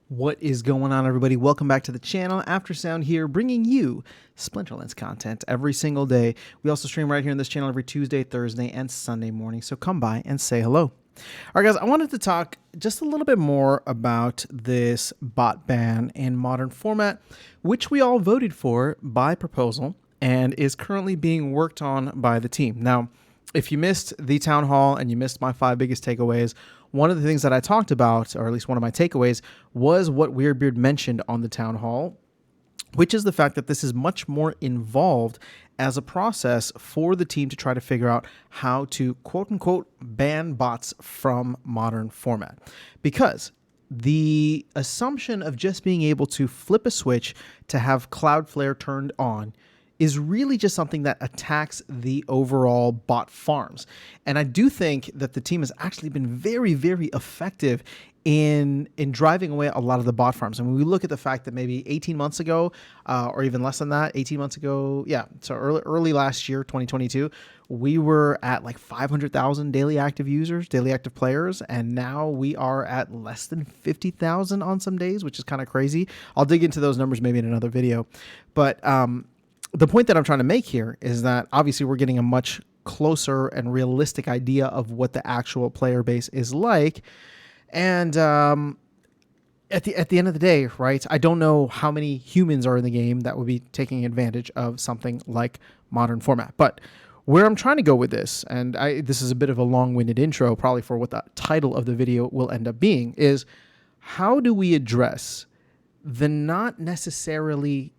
What is going on, everybody? Welcome back to the channel. Aftersound here, bringing you Splinterlands content every single day. We also stream right here on this channel every Tuesday, Thursday, and Sunday morning, so come by and say hello. All right, guys, I wanted to talk just a little bit more about this bot ban in modern format, which we all voted for by proposal and is currently being worked on by the team. Now, if you missed the town hall and you missed my 5 biggest takeaways, one of the things that I talked about, or at least one of my takeaways, was what Weirdbeard mentioned on the town hall, which is the fact that this is much more involved as a process for the team to try to figure out how to quote unquote ban bots from modern format. Because the assumption of just being able to flip a switch to have Cloudflare turned on is really just something that attacks the overall bot farms. And I do think that the team has actually been very, very effective in driving away a lot of the bot farms. And when we look at the fact that maybe 18 months ago, or even less than that, 18 months ago, so early last year, 2022, we were at like 500,000 daily active users, daily active players, and now we are at less than 50,000 on some days, which is kind of crazy. I'll dig into those numbers maybe in another video. But the point that I'm trying to make here is that obviously we're getting a much closer and realistic idea of what the actual player base is like. And at the end of the day, right, I don't know how many humans are in the game that would be taking advantage of something like modern format. But where I'm trying to go with this, and this is a bit of a long-winded intro probably for what the title of the video will end up being, is how do we address the not necessarily,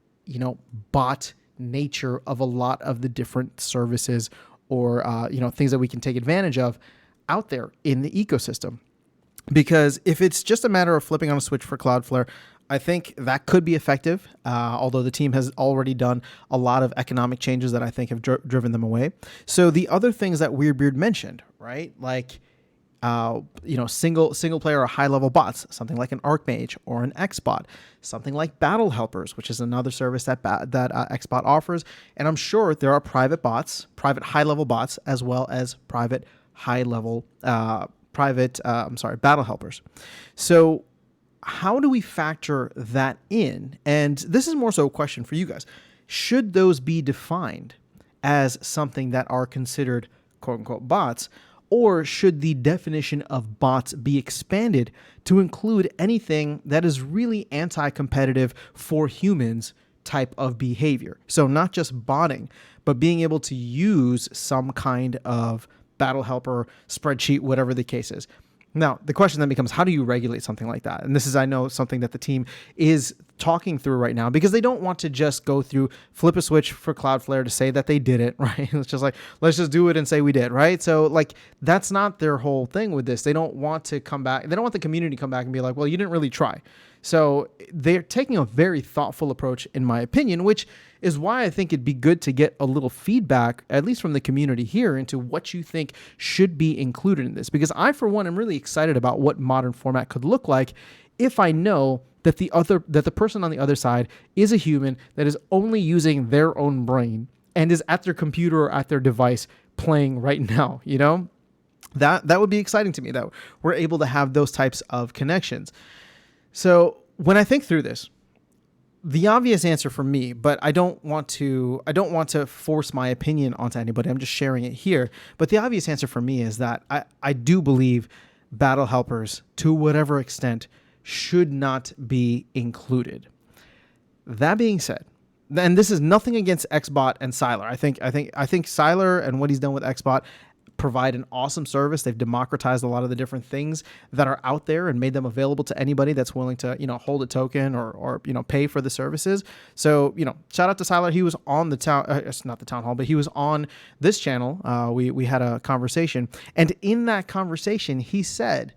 bot nature of a lot of the different services or things that we can take advantage of out there in the ecosystem. Because if it's just a matter of flipping on a switch for Cloudflare, I think that could be effective, although the team has already done a lot of economic changes that I think have driven them away. So the other things that Weirdbeard mentioned, right, like single player or high level bots, something like an Archmage or an Xbot, something like Battle Helpers, which is another service that Xbot offers. And I'm sure there are private bots, private high level bots, as well as private high level Battle Helpers. So how do we factor that in? And this is more so a question for you guys. Should those be defined as something that are considered quote unquote bots? Or should the definition of bots be expanded to include anything that is really anti-competitive for humans type of behavior? So not just botting, but being able to use some kind of battle helper, spreadsheet, whatever the case is. Now, the question then becomes, how do you regulate something like that? And this is, I know, something that the team is talking through right now, because they don't want to just go through, flip a switch for Cloudflare to say that they did it, right? It's just like, let's just do it and say we did, right? So like, that's not their whole thing with this. They don't want to come back. They don't want the community to come back and be like, well, you didn't really try. So they're taking a very thoughtful approach, in my opinion, which is why I think it'd be good to get a little feedback, at least from the community here, into what you think should be included in this. Because I, for one, am really excited about what modern format could look like if I know that the person on the other side is a human that is only using their own brain and is at their computer or at their device playing right now. That would be exciting to me, that we're able to have those types of connections. So when I think through this, the obvious answer for me, but I don't want to force my opinion onto anybody. I'm just sharing it here. But the obvious answer for me is that I do believe battle helpers, to whatever extent, should not be included. That being said, and this is nothing against Xbot and Siler. I think Siler and what he's done with Xbot provide an awesome service. They've democratized a lot of the different things that are out there and made them available to anybody that's willing to, hold a token or pay for the services. So, shout out to Siler. He was on the it's not the town hall, but he was on this channel. We had a conversation, and in that conversation, he said,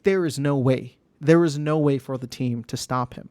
there is no way for the team to stop him.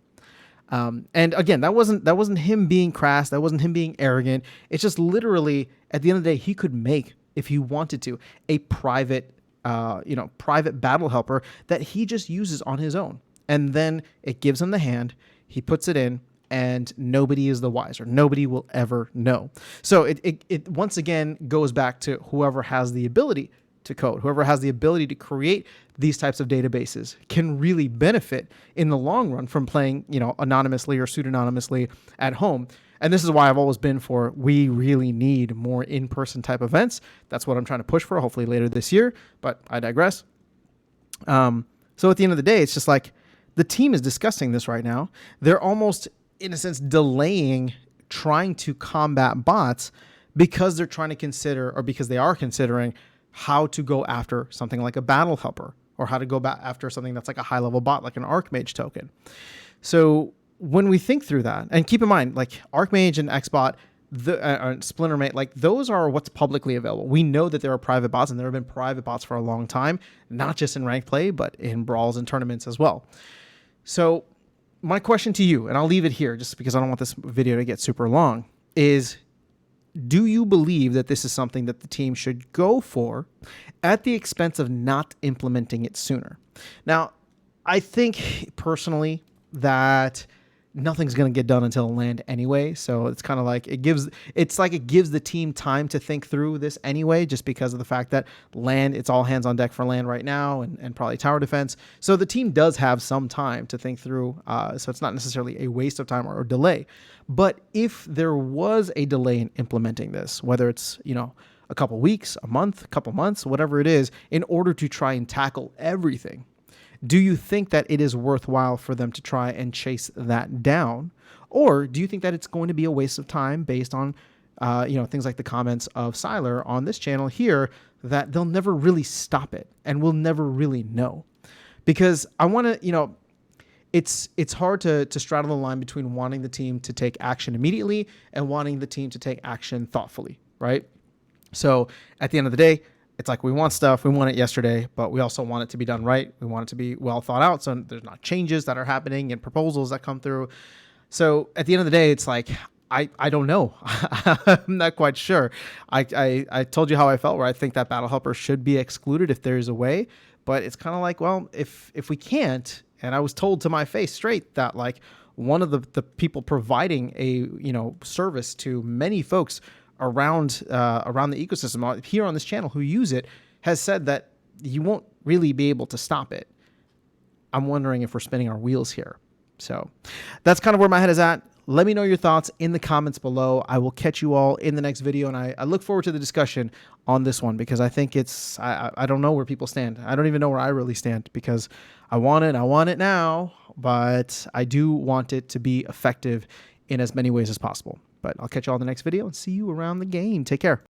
And again, that wasn't him being crass. That wasn't him being arrogant. It's just literally, at the end of the day, he could make, if he wanted to, a private battle helper that he just uses on his own. And then it gives him the hand, he puts it in, and nobody is the wiser. Nobody will ever know. So it once again goes back to whoever has the ability to code, whoever has the ability to create these types of databases can really benefit in the long run from playing, anonymously or pseudonymously at home. And this is why I've always been for, we really need more in-person type events. That's what I'm trying to push for, hopefully later this year, but I digress. So at the end of the day, it's just like the team is discussing this right now. They're almost, in a sense, delaying trying to combat bots because they're trying to consider, or because they are considering, how to go after something like a battle helper, or how to go after something that's like a high level bot, like an Archmage token. So when we think through that, and keep in mind, like Archmage and XBot, Splintermate, like those are what's publicly available. We know that there are private bots, and there have been private bots for a long time, not just in ranked play, but in brawls and tournaments as well. So my question to you, and I'll leave it here just because I don't want this video to get super long, is do you believe that this is something that the team should go for at the expense of not implementing it sooner? Now, I think personally that nothing's going to get done until land anyway. So it's kind of like it gives the team time to think through this anyway, just because of the fact that land, it's all hands on deck for land right now, and probably tower defense. So the team does have some time to think through. So it's not necessarily a waste of time or a delay. But if there was a delay in implementing this, whether it's, a couple weeks, a month, a couple months, whatever it is, in order to try and tackle everything, do you think that it is worthwhile for them to try and chase that down? Or do you think that it's going to be a waste of time based on, things like the comments of Siler on this channel here, that they'll never really stop it and we'll never really know? Because I want to, it's hard to straddle the line between wanting the team to take action immediately and wanting the team to take action thoughtfully, right? So at the end of the day, it's like we want stuff, we want it yesterday, but we also want it to be done right. We want it to be well thought out, so there's not changes that are happening and proposals that come through. So at the end of the day, it's like, I don't know. I'm not quite sure. I told you how I felt, where I think that battle helper should be excluded if there's a way, but it's kind of like, well, if we can't, and I was told to my face straight that like one of the people providing a service to many folks around the ecosystem here on this channel who use it has said that you won't really be able to stop it. I'm wondering if we're spinning our wheels here. So that's kind of where my head is at. Let me know your thoughts in the comments below. I will catch you all in the next video, and I look forward to the discussion on this one, because I think I don't know where people stand. I don't even know where I really stand, because I want it now, but I do want it to be effective in as many ways as possible. But I'll catch you all in the next video and see you around the game. Take care.